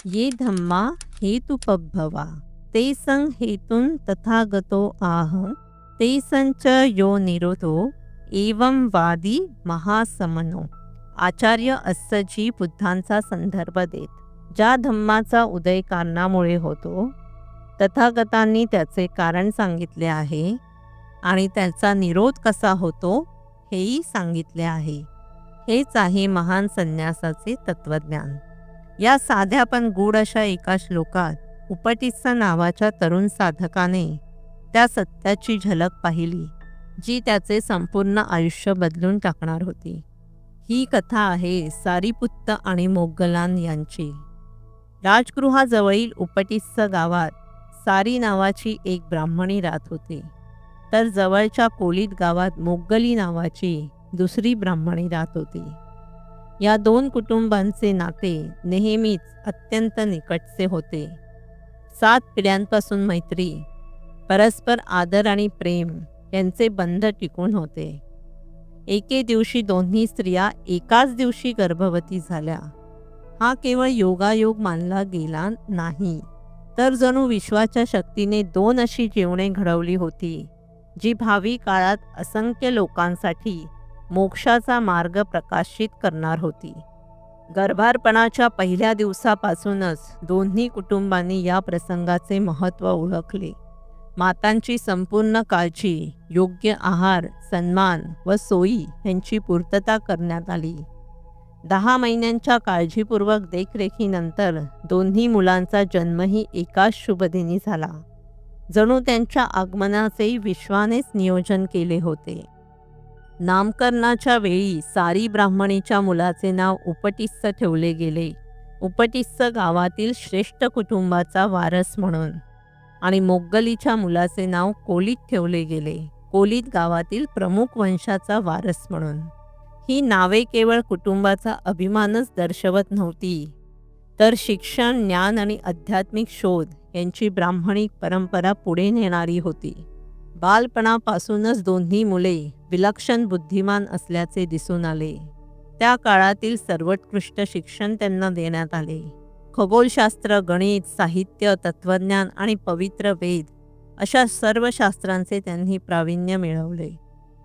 ये धम्मा हेतुपभवा ते सं हेतुन तथागतो आह ते संच यो निरोधो एवं वादी महासमनो. आचार्य अस्सजी बुद्धांचा संदर्भ देत, ज्या धम्माचा उदय कारणामुळे होतो, तथागतांनी त्याचे कारण सांगितले आहे आणि त्याचा निरोध कसा होतो हेही सांगितले आहे. हेच आहे महान संन्यासाचे तत्वज्ञान. या साध्या पण गूढ अशा एका श्लोकात उपटिस्स नावाच्या तरुण साधकाने त्या सत्याची झलक पाहिली, जी त्याचे संपूर्ण आयुष्य बदलून टाकणार होती. ही कथा आहे सारीपुत्त आणि मोग्गलान यांची. राजगृहाजवळील उपटिस्स गावात सारी नावाची एक ब्राह्मणी राहत होती, तर जवळच्या कोलीत गावात मोग्गली नावाची दुसरी ब्राह्मणी राहत होती. या दोन कुटुंबांचे नाते नेहमीच अत्यंत निकटचे होते. 7 पिढ्यांपासून मैत्री, परस्पर आदर आणि प्रेम यांचे बंध टिकून होते. एके दिवशी दोन्ही स्त्रिया एकाच दिवशी गर्भवती झाल्या. हा केवळ योगायोग मानला गेला नाही, तर जणू विश्वाच्या शक्तीने 2 अशी जीवने घडवली होती, जी भावी काळात असंख्य लोकांसाठी मोक्षाचा मार्ग प्रकाशित करणार होती. गर्भारपणाच्या पहिल्या दिवसापासूनच दोन्ही कुटुंबांनी या प्रसंगाचे महत्त्व ओळखले. मातांची संपूर्ण काळजी, योग्य आहार, सन्मान व सोयी यांची पूर्तता करण्यात आली. 10 महिन्यांच्या काळजीपूर्वक देखरेखीनंतर दोन्ही मुलांचा जन्मही एकाच शुभदिनी झाला. जणू त्यांच्या आगमनाचे विश्वानेच नियोजन केले होते. नामकरणाच्या वेळी सारी ब्राह्मणीच्या मुलाचे नाव उपटिस्स ठेवले गेले, उपटिस्स गावातील श्रेष्ठ कुटुंबाचा वारस म्हणून, आणि मोग्गलीच्या मुलाचे नाव कोलीत ठेवले गेले, कोलीत गावातील प्रमुख वंशाचा वारस म्हणून. ही नावे केवळ कुटुंबाचा अभिमानच दर्शवत नव्हती, तर शिक्षण, ज्ञान आणि आध्यात्मिक शोध यांची ब्राह्मणी परंपरा पुढे नेणारी होती. बालपणापासूनच दोन्ही मुले विलक्षण बुद्धिमान असल्याचे दिसून आले. त्या काळातील सर्वोत्कृष्ट शिक्षण त्यांना देण्यात आले. खगोलशास्त्र, गणित, साहित्य, तत्त्वज्ञान आणि पवित्र वेद अशा सर्व शास्त्रांचे त्यांनी प्रावीण्य मिळवले.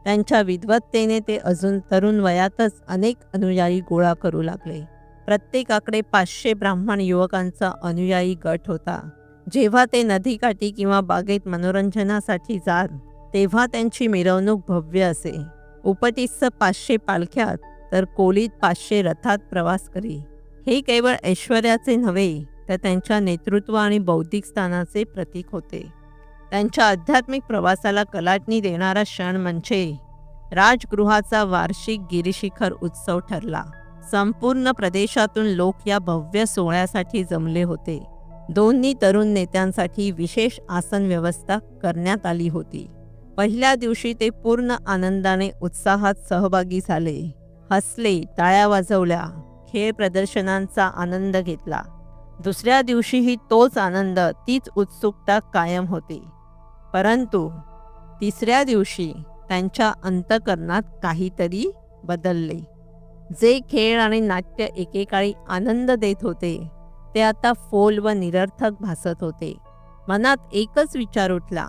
त्यांच्या विद्वत्तेने ते अजून तरुण वयातच अनेक अनुयायी गोळा करू लागले. प्रत्येकाकडे 500 ब्राह्मण युवकांचा अनुयायी गट होता. जेव्हा ते नदीकाठी किंवा बागेत मनोरंजनासाठी जात, तेव्हा त्यांची मिरवणूक भव्य असे. उपटिस्स 500 पालख्यात, तर कोलीत 500 रथात प्रवास करी. हे केवळ ऐश्वर्याचे नव्हे, तर त्यांच्या नेतृत्व आणि बौद्धिक स्थानाचे प्रतीक होते. त्यांच्या आध्यात्मिक प्रवासाला कलाटणी देणारा क्षण म्हणजे राजगृहाचा वार्षिक गिरीशिखर उत्सव ठरला. संपूर्ण प्रदेशातून लोक या भव्य सोहळ्यासाठी जमले होते. दोन्ही तरुण नेत्यांसाठी विशेष आसन व्यवस्था करण्यात आली होती. पहिल्या दिवशी ते पूर्ण आनंदाने, उत्साहात सहभागी झाले, हसले, टाळ्या वाजवल्या, खेळ प्रदर्शनांचा आनंद घेतला. दुसऱ्या दिवशीही तोच आनंद, तीच उत्सुकता कायम होती. परंतु तिसऱ्या दिवशी त्यांच्या अंतःकरणात काहीतरी बदलले. जे खेळ आणि नाट्य एकेकाळी आनंद देत होते, ते आता फोल व निरर्थक भासत होते. मनात एकच विचार उठला,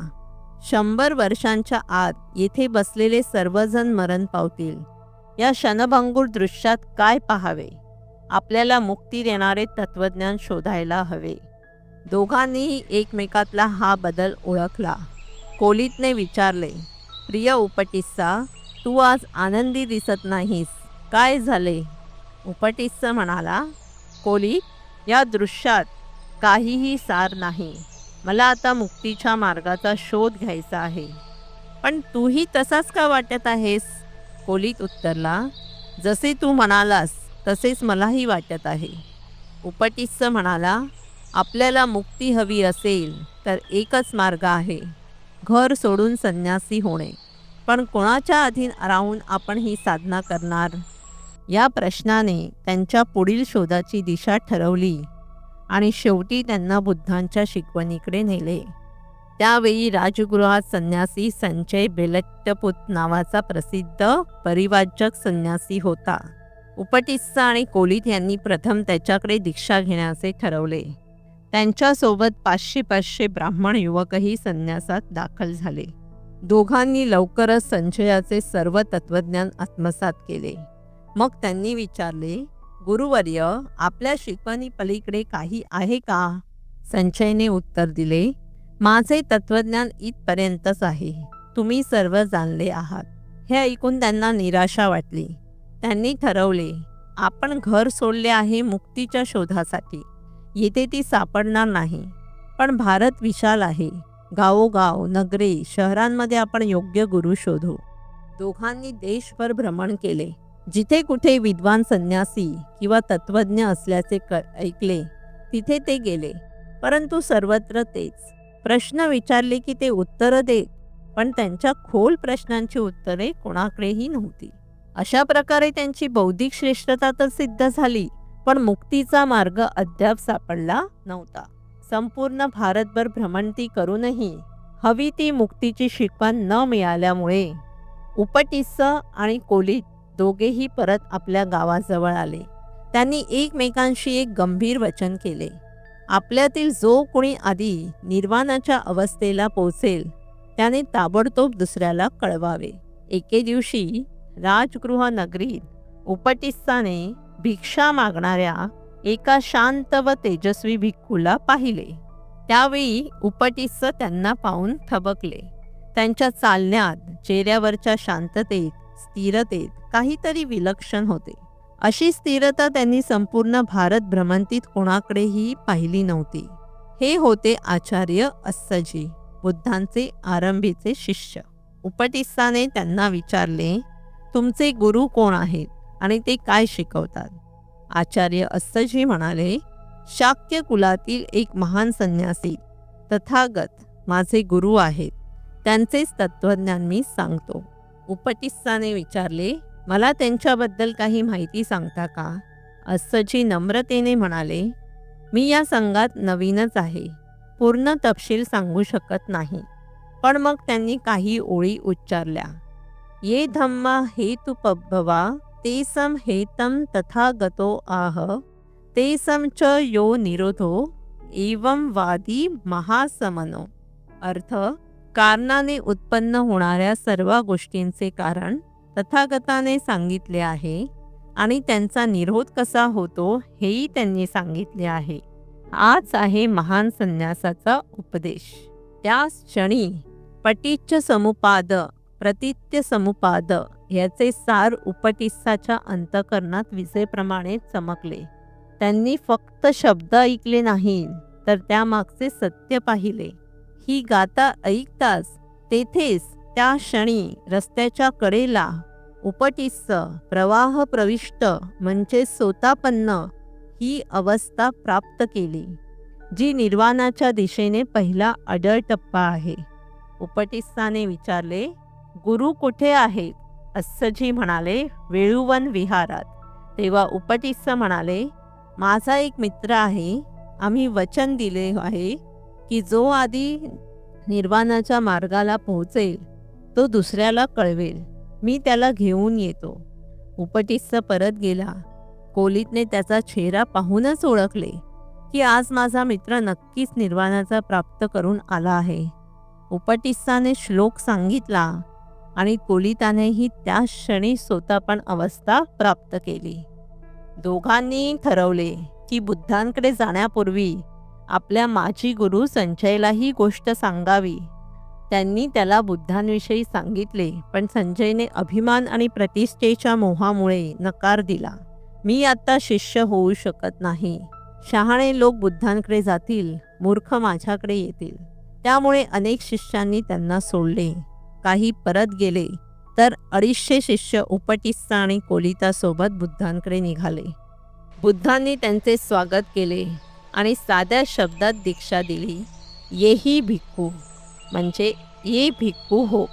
100 वर्षांच्या आत येथे बसलेले सर्वजण मरण पावतील. या क्षणभंगूर दृश्यात काय पाहावे? आपल्याला मुक्ती देणारे तत्वज्ञान शोधायला हवे. दोघांनीही एकमेकातला हा बदल ओळखला. कोलीतने विचारले, प्रिय उपटिस्सा, तू आज आनंदी दिसत नाहीस, काय झाले? उपटिस्स म्हणाला, कोलीत, या दृश्यात काहीही सार नाही. मला आता मुक्तीच्या मार्गाचा शोध घ्यायचा आहे. पण तूही तसाच का वाटत आहेस? कोलीत उत्तरला, जसे तू म्हणालास तसेच मलाही वाटत आहे. उपटिस्स म्हणाला, आपल्याला मुक्ती हवी असेल तर एकच मार्ग आहे, घर सोडून संन्यासी होणे. पण कोणाच्या अधीन राहून आपण ही साधना करणार? या प्रश्नाने त्यांच्या पुढील शोधाची दिशा ठरवली आणि शेवटी त्यांना बुद्धांच्या शिकवणीकडे नेले. त्यावेळी राजगृहात संन्यासी संचय बेलट्टपुत नावाचा प्रसिद्ध परिवाजक संन्यासी होता. उपटिस्सा आणि कोलित यांनी प्रथम त्याच्याकडे दीक्षा घेण्याचे ठरवले. त्यांच्यासोबत 500-500 ब्राह्मण युवकही संन्यासात दाखल झाले. दोघांनी लवकरच संशयाचे सर्व तत्वज्ञान आत्मसात केले. मग त्यांनी विचारले, गुरुवर्य, आपल्या शिकवणी पलीकडे काही आहे का? संशयने उत्तर दिले, माझे तत्वज्ञान इथपर्यंतच आहे. तुम्ही सर्व जाणले आहात. हे ऐकून त्यांना निराशा वाटली. त्यांनी ठरवले, आपण घर सोडले आहे मुक्तीच्या शोधासाठी. येथे ती सापडणार नाही. पण भारत विशाल आहे. गावोगाव, नगरे, शहरांमध्ये आपण योग्य गुरु शोधू. दोघांनी देशभर भ्रमण केले. जिथे कुठे विद्वान संन्यासी किंवा तत्वज्ञ असल्याचे ऐकले तिथे ते गेले. परंतु सर्वत्र तेच प्रश्न विचारले की ते उत्तरं देत, पण त्यांच्या खोल प्रश्नांची उत्तरे कोणाकडेही नव्हती. अशा प्रकारे त्यांची बौद्धिक श्रेष्ठता तर सिद्ध झाली, पण मुक्तीचा मार्ग अद्याप सापडला नव्हता. संपूर्ण भारतभर भ्रमंती करूनही हवी ती मुक्तीची शिकवण न मिळाल्यामुळे उपटिस्सा आणि कोलित दोघेही परत आपल्या गावाजवळ आले. त्यांनी एकमेकांशी एक गंभीर वचन केले. आपल्यातील जो कोणी आधी निर्वाणाच्या अवस्थेला पोहोचेल त्याने ताबडतोब दुसऱ्याला कळवावे. एके दिवशी राजगृह नगरीत उपटिस्साने भिक्षा मागणाऱ्या एका शांत व तेजस्वी भिक्खूला पाहिले. त्यावेळी उपटिस्सा त्यांना पाहून थबकले. त्यांच्या चालण्यात, चेहऱ्यावरच्या शांततेत, स्थिरतेत काहीतरी विलक्षण होते. अशी स्थिरता त्यांनी संपूर्ण भारत भ्रमंतीत कोणाकडेही पाहिली नव्हती. हे होते आचार्य अस्सजी, बुद्धांचे आरंभीचे शिष्य. उपटिस्साने त्यांना विचारले, तुमचे गुरु कोण आहेत आणि ते काय शिकवतात? आचार्य अस्सजी म्हणाले, शाक्य कुलातील एक महान संन्यासी तथागत माझे गुरु आहेत. त्यांचेच तत्वज्ञान मी सांगतो. उपटिस्साने विचारले, मला त्यांच्याबद्दल काही माहिती सांगता का? अस्सजी नम्रतेने म्हणाले, मी या संघात नवीनच आहे. पूर्ण तपशील सांगू शकत नाही. पण मग त्यांनी काही ओळी उच्चारल्या. ये धम्मा हेतुपभवा ते सम हेतम तथागतो आह ते सम च यो निरोधो एवं वादी महासमनो. अर्थ, कारणाने उत्पन्न होणाऱ्या सर्व गोष्टींचे कारण तथागताने सांगितले आहे आणि त्यांचा निरोध कसा होतो हेही त्यांनी सांगितले आहे. हाच आहे महान संन्यासाचा उपदेश. त्याच क्षणी पटिच्च समुपाद प्रतित्य समुपाद याचे सार उपटिस्साच्या अंतःकरणात विजेप्रमाणे चमकले. त्यांनी फक्त शब्द ऐकले नाहीत, तर त्यामागचे सत्य पाहिले. ही गाथा ऐकताच तेथेच त्या क्षणी रस्त्याच्या कडेला उपटिस्सा प्रवाह प्रविष्ट म्हणजे सोतापन्न ही अवस्था प्राप्त केली, जी निर्वाणाच्या दिशेने पहिला अडळ टप्पा आहे. उपटिस्साने विचारले, गुरु कुठे आहेत? अस्सजी म्हणाले, वेळुवन विहारात. तेव्हा उपटिस्सा म्हणाले, माझा एक मित्र आहे. आम्ही वचन दिले आहे की जो आधी निर्वाणाच्या मार्गाला पोहोचेल तो दुसऱ्याला कळवेल. मी त्याला घेऊन येतो. उपटिस्सा परत गेला. कोलितने त्याचा चेहरा पाहूनच ओळखले की आज माझा मित्र नक्कीच निर्वाणाचा प्राप्त करून आला आहे. उपटिस्साने श्लोक सांगितला आणि कोलितानेही त्या क्षणी सोतापण अवस्था प्राप्त केली. दोघांनी ठरवले की बुद्धांकडे जाण्यापूर्वी आपल्या माजी गुरु संजयला ही गोष्ट सांगावी. त्यांनी त्याला बुद्धांविषयी सांगितले, पण संजयने अभिमान आणि प्रतिष्ठेच्या मोहामुळे नकार दिला. मी आता शिष्य होऊ शकत नाही. शहाणे लोक बुद्धांकडे जातील, मूर्ख माझ्याकडे येतील. त्यामुळे अनेक शिष्यांनी त्यांना सोडले. काही परत गेले, तर 250 शिष्य उपटिस्सा आणि कोलितासोबत बुद्धांकडे निघाले. बुद्धांनी त्यांचे स्वागत केले आणि साध्या शब्दात दीक्षा दिली, येही भिक्खू म्हणजे ये भिक्खू हो.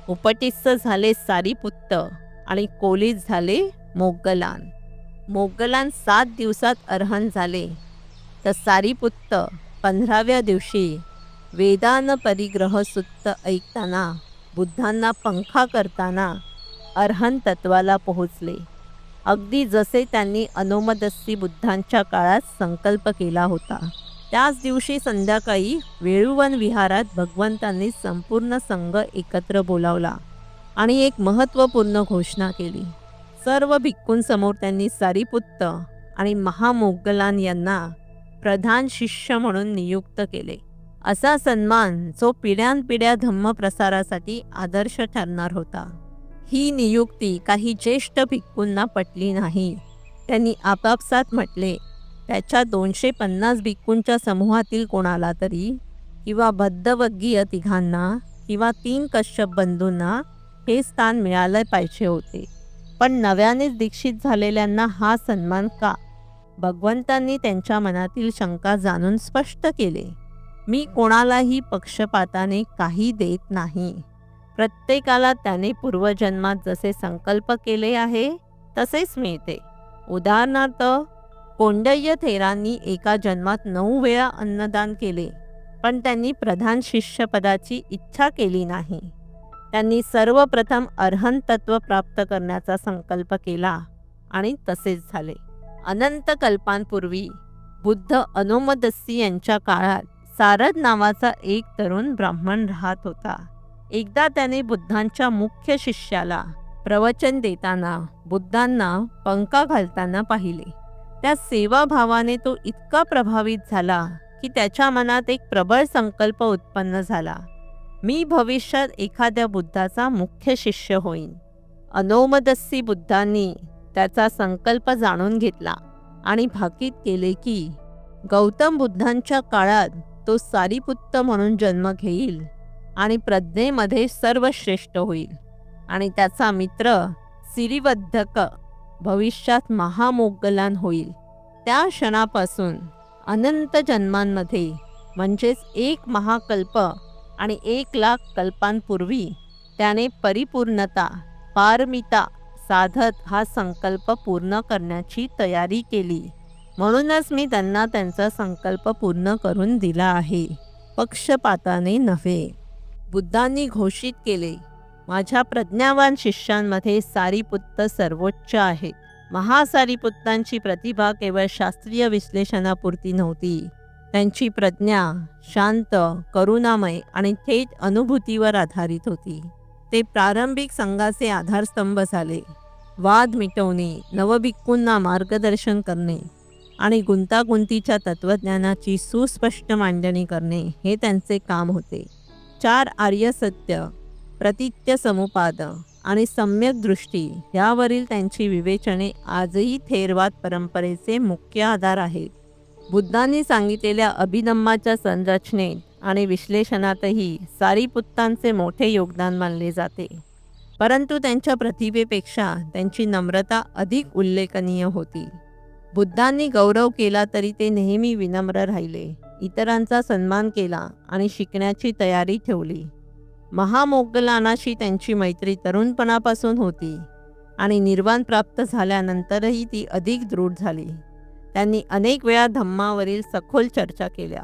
उपटिस्सा झाले सारीपुत्त आणि कोलित झाले मोग्गलान. मोग्गलान 7 दिवसात अरहंत झाले, तर सारीपुत्त 15व्या दिवशी वेदान परिग्रह सुत्त ऐकताना बुद्धांना पंखा करताना अरहंत तत्वाला पोहोचले. अगदी जसे त्यांनी अनोमदस्सी बुद्धांच्या काळात संकल्प केला होता. त्याच दिवशी संध्याकाळी वेळुवन विहारात भगवंतांनी संपूर्ण संघ एकत्र बोलावला आणि एक महत्त्वपूर्ण घोषणा केली. सर्व भिक्खूंसमोर त्यांनी सारिपुत्त आणि महामोग्गलान यांना प्रधान शिष्य म्हणून नियुक्त केले. असा सन्मान जो पिढ्यानपिढ्या धम्मप्रसारासाठी आदर्श ठरणार होता. ही नियुक्ती काही ज्येष्ठ भिक्खूंना पटली नाही. त्यांनी आपापसात म्हटले, त्याच्या 250 भिक्खूंच्या समूहातील कोणाला तरी किंवा बद्धवर्गीय तिघांना किंवा 3 कश्यप बंधूंना हे स्थान मिळालं पाहिजे होते. पण नव्यानेच दीक्षित झालेल्यांना हा सन्मान का? भगवंतांनी त्यांच्या मनातील शंका जाणून स्पष्ट केले, मी कोणालाही पक्षपाताने काही देत नाही. प्रत्येकाला त्याने पूर्वजन्मात जसे संकल्प केले आहे तसेच मिळते. उदाहरणार्थ, कोंडय्य थेरांनी एका जन्मात 9 वेळा अन्नदान केले, पण त्यांनी प्रधान शिष्यपदाची इच्छा केली नाही. त्यांनी सर्वप्रथम अर्हंत तत्व प्राप्त करण्याचा संकल्प केला आणि तसेच झाले. अनंत कल्पांपूर्वी बुद्ध अनोमदस्सी यांच्या काळात सारद नावाचा एक तरुण ब्राह्मण राहत होता. एकदा त्याने बुद्धांच्या मुख्य शिष्याला प्रवचन देताना बुद्धांना पंखा घालताना पाहिले. त्या सेवाभावाने तो इतका प्रभावित झाला की त्याच्या मनात एक प्रबळ संकल्प उत्पन्न झाला, मी भविष्यात एखाद्या बुद्धाचा मुख्य शिष्य होईन. अनोमदस्सी बुद्धांनी त्याचा संकल्प जाणून घेतला आणि भाकीत केले की गौतम बुद्धांच्या काळात तो सारिपुत्त म्हणून जन्म घेईल आणि प्रज्ञेमध्ये सर्वश्रेष्ठ होईल आणि त्याचा मित्र सिरिवद्धक भविष्यात महामोग्गलान होईल. त्या क्षणापासून अनंत जन्मांमध्ये म्हणजेच 1 महाकल्प आणि 1,00,000 कल्पांपूर्वी त्याने परिपूर्णता पारमिता साधत हा संकल्प पूर्ण करण्याची तयारी केली. म्हणूनच मी त्यांना त्यांचा संकल्प पूर्ण करून दिला आहे, पक्षपाताने नव्हे. बुद्धांनी घोषित केले, माझ्या प्रज्ञावान शिष्यांमध्ये सारिपुत्त सर्वोच्च आहेत. महासारिपुत्तांची प्रतिभा केवळ शास्त्रीय विश्लेषणापुरती नव्हती. त्यांची प्रज्ञा शांत, करुणामय आणि थेट अनुभूतीवर आधारित होती. ते प्रारंभिक संघाचे आधारस्तंभ झाले. वाद मिटवणे, नवभिक्खूंना मार्गदर्शन करणे आणि गुंतागुंतीच्या तत्त्वज्ञानाची सुस्पष्ट मांडणी करणे हे त्यांचे काम होते. 4 आर्य सत्य, प्रतित्य समुपाद आणि सम्यक दृष्टी यावरील त्यांची विवेचने आजही थेरवाद परंपरेचे मुख्य आधार आहेत. बुद्धांनी सांगितलेल्या अभिधम्माच्या संरचनेत आणि विश्लेषणातही सारिपुत्तांचे मोठे योगदान मानले जाते. परंतु त्यांच्या प्रतिभेपेक्षा त्यांची नम्रता अधिक उल्लेखनीय होती. बुद्धांनी गौरव केला तरी ते नेहमी विनम्र राहिले, इतरांचा सन्मान केला आणि शिकण्याची तयारी ठेवली. महामोग्गलानाशी त्यांची मैत्री तरुणपणापासून होती आणि निर्वाण प्राप्त झाल्यानंतरही ती अधिक दृढ झाली. त्यांनी अनेक वेळा धम्मावरील सखोल चर्चा केल्या.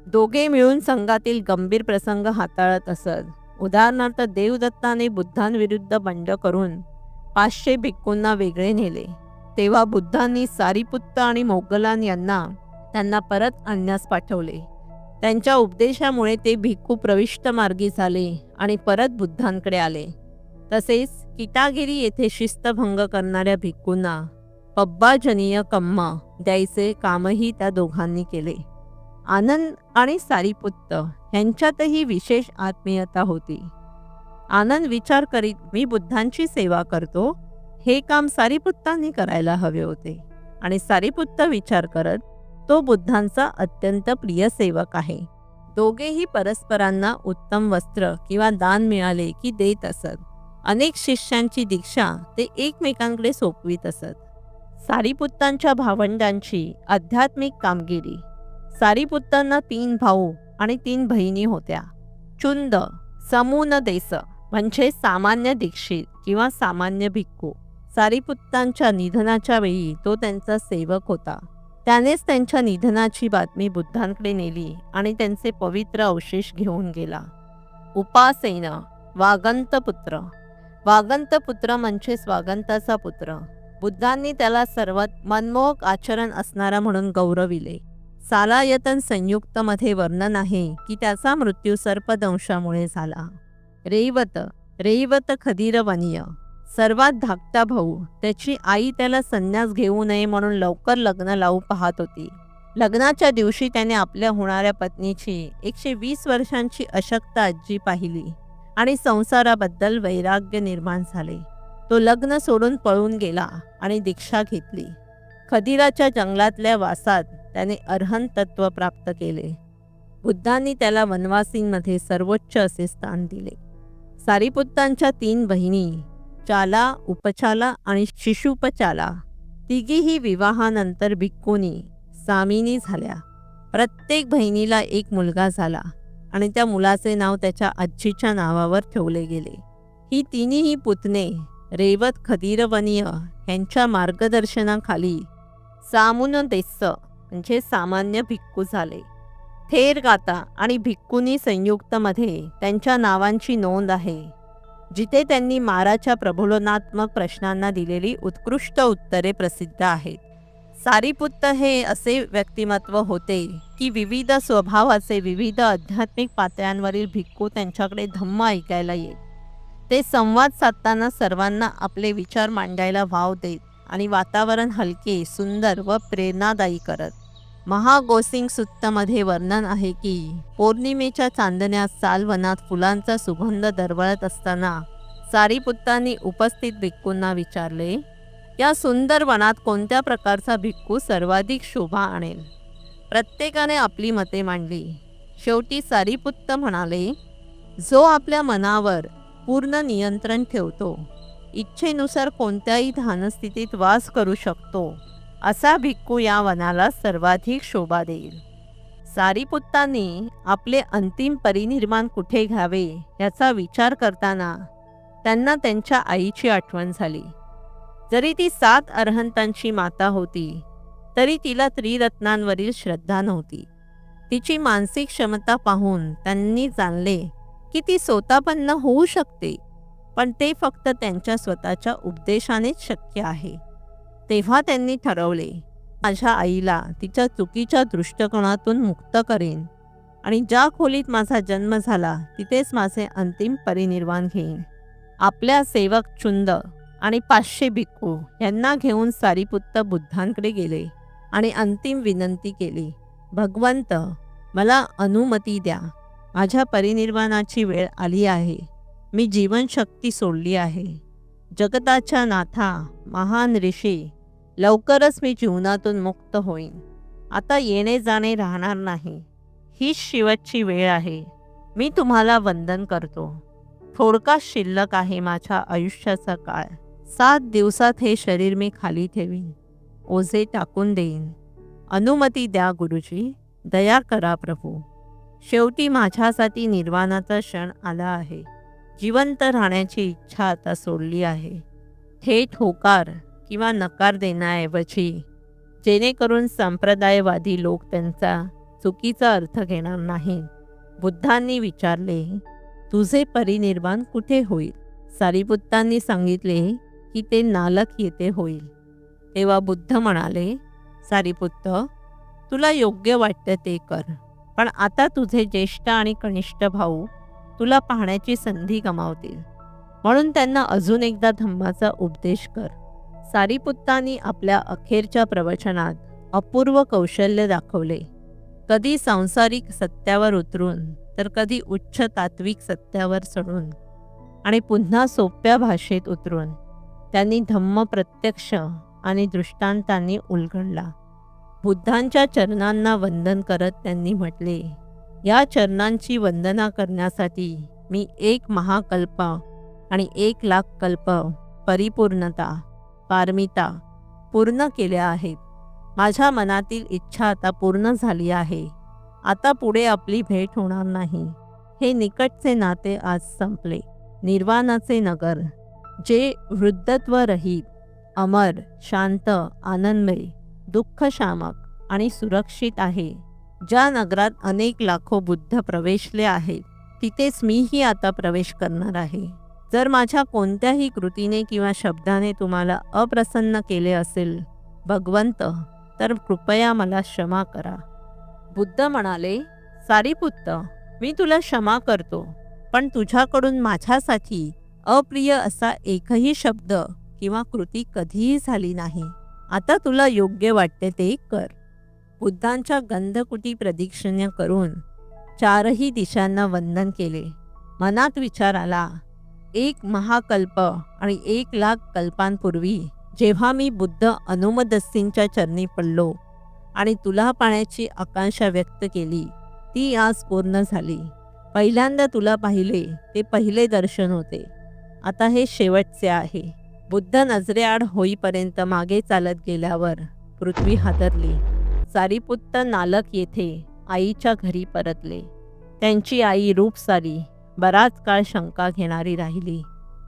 दोघे मिळून संघातील गंभीर प्रसंग हाताळत असत. उदाहरणार्थ, देवदत्ताने बुद्धांविरुद्ध बंड करून 500 भिक्खूंना वेगळे नेले. तेव्हा बुद्धांनी सारिपुत्त आणि मोग्गलान यांना त्यांना परत आणण्यास पाठवले. त्यांच्या उपदेशामुळे ते भिक्खू प्रविष्ट मार्गी झाले आणि परत बुद्धांकडे आले. तसेच किटागिरी येथे शिस्तभंग करणाऱ्या भिक्खूंना पब्बाजनीय कम्मा द्यायचे कामही त्या दोघांनी केले. आनंद आणि सारिपुत्त यांच्यातही विशेष आत्मीयता होती. आनंद विचार करीत, मी बुद्धांची सेवा करतो, हे काम सारिपुत्तांनी करायला हवे होते. आणि सारिपुत्त विचार करत, तो बुद्धांचा अत्यंत प्रिय सेवक आहे. दोघेही परस्परांना उत्तम वस्त्र किंवा दान मिळाले की देत असत. अनेक शिष्यांची दीक्षा ते एकमेकांकडे सोपवित असत. सारिपुत्तांच्या भावंडांची आध्यात्मिक कामगिरी. सारिपुत्तांना 3 भाऊ आणि 3 बहिणी होत्या. चुंद, समूनदेस म्हणजे सामान्य दीक्षित किंवा सामान्य भिक्खू. सारिपुत्तांच्या निधनाच्या वेळी तो त्यांचा सेवक होता. त्यानेच त्यांच्या निधनाची बातमी बुद्धांकडे नेली आणि त्यांचे पवित्र अवशेष घेऊन गेला. उपासेन, वागंतपुत्र. वागंतपुत्र म्हणजे वागंताचा पुत्र. बुद्धांनी त्याला सर्वात मनमोहक आचरण असणारा म्हणून गौरविले. सालायतन संयुक्तमध्ये वर्णन आहे की त्याचा मृत्यू सर्पदंशामुळे झाला. रेवत खदीरवनीय सर्वात धाकटा भाऊ. त्याची आई त्याला संन्यास घेऊ नये म्हणून लवकर लग्न लावू पाहत होती. लग्नाच्या दिवशी त्याने आपल्या होणाऱ्या पत्नीची 120 वर्षांची अशक्त आजी पाहिली आणि संसाराबद्दल वैराग्य निर्माण झाले. तो लग्न सोडून पळून गेला आणि दीक्षा घेतली. खदिराच्या जंगलातल्या वासात त्याने अर्हंत तत्व प्राप्त केले. बुद्धांनी त्याला वनवासींमध्ये सर्वोच्च असे स्थान दिले. सारिपुत्तांच्या 3 बहिणी चाला, उपचाला आणि शिशुपचाला तिघीही विवाहानंतर भिक्खुनी सामिनी झाल्या. प्रत्येक बहिणीला एक मुलगा झाला आणि त्या मुलाचे नाव त्याच्या आजीच्या नावावर ठेवले गेले. ही तिन्ही पुतणे रेवत खदीरवनीय यांच्या मार्गदर्शनाखाली सामुनदेस्स म्हणजे सामान्य भिक्खू झाले. थेरगाता आणि भिक्खुनी संयुक्तमध्ये त्यांच्या नावांची नोंद आहे, जिथे त्यांनी माराच्या प्रबोधनात्मक प्रश्नांना दिलेली उत्कृष्ट उत्तरे प्रसिद्ध आहेत. सारिपुत्त हे असे व्यक्तिमत्व होते की विविध स्वभावाचे विविध आध्यात्मिक पातळ्यांवरील भिक्खू त्यांच्याकडे धम्म ऐकायला येत. ते संवाद साधताना सर्वांना आपले विचार मांडायला वाव देत आणि वातावरण हलके, सुंदर व प्रेरणादायी करत. महागोसिंग सुत्तमध्ये वर्णन आहे की पौर्णिमेच्या चांदण्यात सालवनात फुलांचा सुगंध दरवळत असताना सारिपुत्तांनी उपस्थित भिक्खूंना विचारले, या सुंदर वनात कोणत्या प्रकारचा भिक्खू सर्वाधिक शोभा आणेल? प्रत्येकाने आपली मते मांडली. शेवटी सारिपुत्त म्हणाले, जो आपल्या मनावर पूर्ण नियंत्रण ठेवतो, इच्छेनुसार कोणत्याही ध्यानस्थितीत वास करू शकतो, असा भिक्खू या वनाला सर्वाधिक शोभा देईल. सारिपुत्तांनी आपले अंतिम परिनिर्वाण कुठे घ्यावे याचा विचार करताना त्यांना त्यांच्या आईची आठवण झाली. जरी ती 7 अरहंतांची माता होती, तरी तिला त्रिरत्नांवरील श्रद्धा नव्हती. तिची मानसिक क्षमता पाहून त्यांनी जाणले की ती स्वतःपन्न होऊ शकते, पण ते फक्त त्यांच्या स्वतःच्या उपदेशानेच शक्य आहे. तेव्हा त्यांनी ठरवले, माझ्या आईला तिच्या चुकीच्या दृष्टिकोनातून मुक्त करेन आणि ज्या खोलीत माझा जन्म झाला तिथेच माझे अंतिम परिनिर्वाण घेईन. आपल्या सेवक चुंद आणि 500 भिक्खू यांना घेऊन सारिपुत्त बुद्धांकडे गेले आणि अंतिम विनंती केली, भगवंत, मला अनुमती द्या. माझ्या परिनिर्वाणाची वेळ आली आहे. मी जीवनशक्ती सोडली आहे. जगताच्या नाथा, महान ऋषी, लवकरच मी जीवनातून मुक्त होईन. आता येणे जाणे राहणार नाही. हीच शेवटची वेळ आहे. मी तुम्हाला वंदन करतो. थोडका शिल्लक आहे माझ्या आयुष्याचा काळ. 7 दिवसात हे शरीर मी खाली ठेवीन, ओझे टाकून देईन. अनुमती द्या गुरुजी, दया करा प्रभू. शेवटी माझ्यासाठी निर्वाणाचा क्षण आला आहे. जिवंत राहण्याची इच्छा आता सोडली आहे. थेट होकार किंवा नकार देण्याऐवजी, जेणेकरून संप्रदायवादी लोक त्यांचा चुकीचा अर्थ घेणार नाहीत. बुद्धांनी विचारले, तुझे परिनिर्वाण कुठे होईल? सारिपुत्तांनी सांगितले की ते नालक येथे होईल. तेव्हा बुद्ध म्हणाले, सारिपुत्त, तुला योग्य वाटतं ते कर, पण आता तुझे ज्येष्ठ आणि कनिष्ठ भाऊ तुला पाहण्याची संधी गमावतील, म्हणून त्यांना अजून एकदा धम्माचा उपदेश कर. सारिपुत्तांनी आपल्या अखेरच्या प्रवचनात अपूर्व कौशल्य दाखवले. कधी सांसारिक सत्यावर उतरून, तर कधी उच्च तात्विक सत्यावर चढून आणि पुन्हा सोप्या भाषेत उतरून त्यांनी धम्म प्रत्यक्ष आणि दृष्टांतांनी उलगडला. बुद्धांच्या चरणांना वंदन करत त्यांनी म्हटले, या चरणांची वंदना करण्यासाठी मी 1 महाकल्प आणि 1,00,000 कल्प परिपूर्णता, पारमिता पूर्ण केल्या आहेत. माझ्या मनातील इच्छा आता पूर्ण झाली आहे. आता पुढे आपली भेट होणार नाही. हे निकटचे नाते आज संपले. निर्वाणाचे नगर, जे वृद्धत्व रहित, अमर, शांत, आनंदमय, दुःखशामक आणि सुरक्षित आहे, ज्या नगरात अनेक लाखो बुद्ध प्रवेशले आहेत, तिथेच मीही आता प्रवेश करणार आहे. जर माझ्या कोणत्याही कृतीने किंवा शब्दाने तुम्हाला अप्रसन्न केले असेल भगवंत, तर कृपया मला क्षमा करा. बुद्ध म्हणाले, सारीपुत्त, मी तुला क्षमा करतो, पण तुझ्याकडून माझ्यासाठी अप्रिय असा एकही शब्द किंवा कृती कधीही झाली नाही. आता तुला योग्य वाटते ते कर. बुद्धांच्या गंधकुटी प्रदक्षिणा करून चारही दिशांना वंदन केले. मनात विचार आला, एक महाकल्प आणि 1,00,000 कल्पांपूर्वी जेव्हा मी बुद्ध अनुमदस्सींच्या चरणी पडलो आणि तुला पाहण्याची आकांक्षा व्यक्त केली, ती आज पूर्ण झाली. पहिल्यांदा तुला पाहिले ते पहिले दर्शन होते, आता हे शेवटचे आहे. बुद्ध नजरेआड होईपर्यंत मागे चालत गेल्यावर पृथ्वी हादरली. सारीपुत्त नालक येथे आईच्या घरी परतले. त्यांची आई रूपसारी बराच काळ शंका घेणारी राहिली.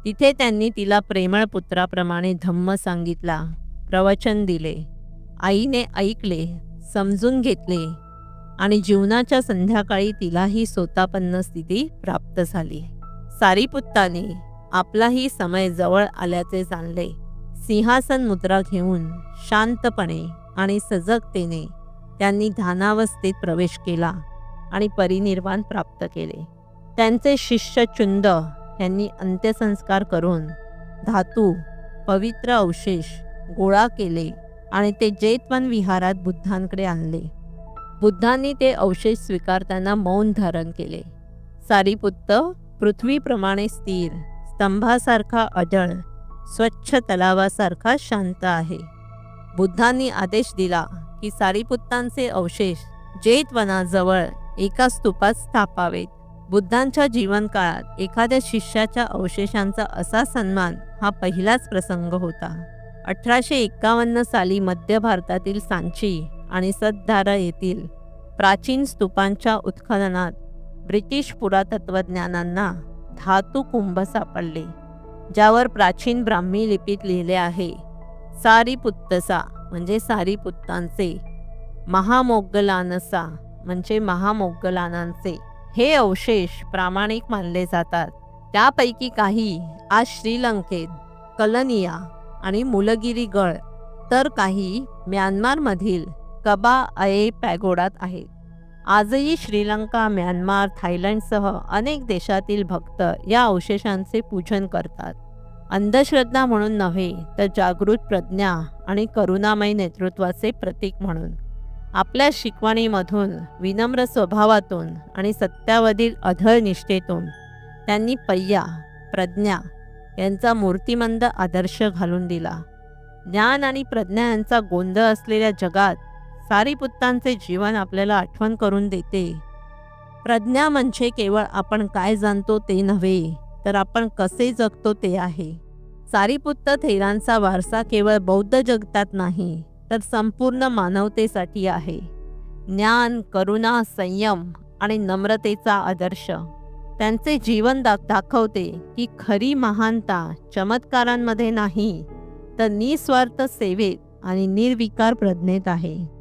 तिथे त्यांनी तिला प्रेमळ पुत्राप्रमाणे धम्म सांगितला, प्रवचन दिले. आईने ऐकले, समजून घेतले आणि जीवनाच्या संध्याकाळी तिलाही सोतापन्न स्थिती प्राप्त झाली. सारीपुत्ताने आपलाही समय जवळ आल्याचे जाणले. सिंहासन मुद्रा घेऊन शांतपणे आणि सजगतेने त्यांनी ध्यानावस्थेत प्रवेश केला आणि परिनिर्वाण प्राप्त केले. त्यांचे शिष्य चुंद यांनी अंत्यसंस्कार करून धातू, पवित्र अवशेष गोळा केले आणि ते जेतवन विहारात बुद्धांकडे आणले. बुद्धांनी ते अवशेष स्वीकारताना मौन धारण केले. सारीपुत्त पृथ्वीप्रमाणे स्थिर, स्तंभासारखा अडळ, स्वच्छ तलावासारखा शांत आहे. बुद्धांनी आदेश दिला की सारीपुत्तांचे अवशेष जेतवनाजवळ एका स्तूपात स्थापावेत. बुद्धांच्या जीवनकाळात एखाद्या शिष्याच्या अवशेषांचा असा सन्मान हा पहिलाच प्रसंग होता. 1851 साली मध्य भारतातील सांची आणि सतधारा येथील प्राचीन स्तूपांच्या उत्खननात ब्रिटिश पुरातत्वज्ञानांना धातू कुंभ सापडले, ज्यावर प्राचीन ब्राह्मी लिपीत लिहिले आहे, सारीपुत्तसा म्हणजे सारीपुत्तांचे, महामोग्गलानसा म्हणजे महामोग्गलानांचे. हे अवशेष प्रामाणिक मानले जातात. त्यापैकी काही आज श्रीलंकेत कलनिया आणि मुलगिरी गड, तर काही म्यानमारमधील कबा अये पॅगोडात आहेत. आजही श्रीलंका, म्यानमार, थायलंडसह अनेक देशातील भक्त या अवशेषांचे पूजन करतात. अंधश्रद्धा म्हणून नव्हे, तर जागृत प्रज्ञा आणि करुणामय नेतृत्वाचे प्रतीक म्हणून. आपल्या शिकवणीमधून, विनम्र स्वभावातून आणि सत्यावरील अढळ निष्ठेतून त्यांनी पय्या, प्रज्ञा यांचा मूर्तिमंत आदर्श घालून दिला. ज्ञान आणि प्रज्ञा यांचा गोंधळ असलेल्या जगात सारीपुत्तांचे जीवन आपल्याला आठवण करून देते. प्रज्ञा म्हणजे केवळ आपण काय जाणतो ते नव्हे, तर आपण कसे जगतो ते आहे. सारीपुत्त थेरांचा वारसा केवळ बौद्ध जगतात नाही, तर संपूर्ण मानवतेसाठी आहे. ज्ञान, करुणा, संयम आणि नम्रतेचा आदर्श. त्यांचे जीवन दाखवते की खरी महानता चमत्कारांमध्ये नाही, तर निस्वार्थ सेवेत आणि निर्विकार प्रज्ञेत आहे.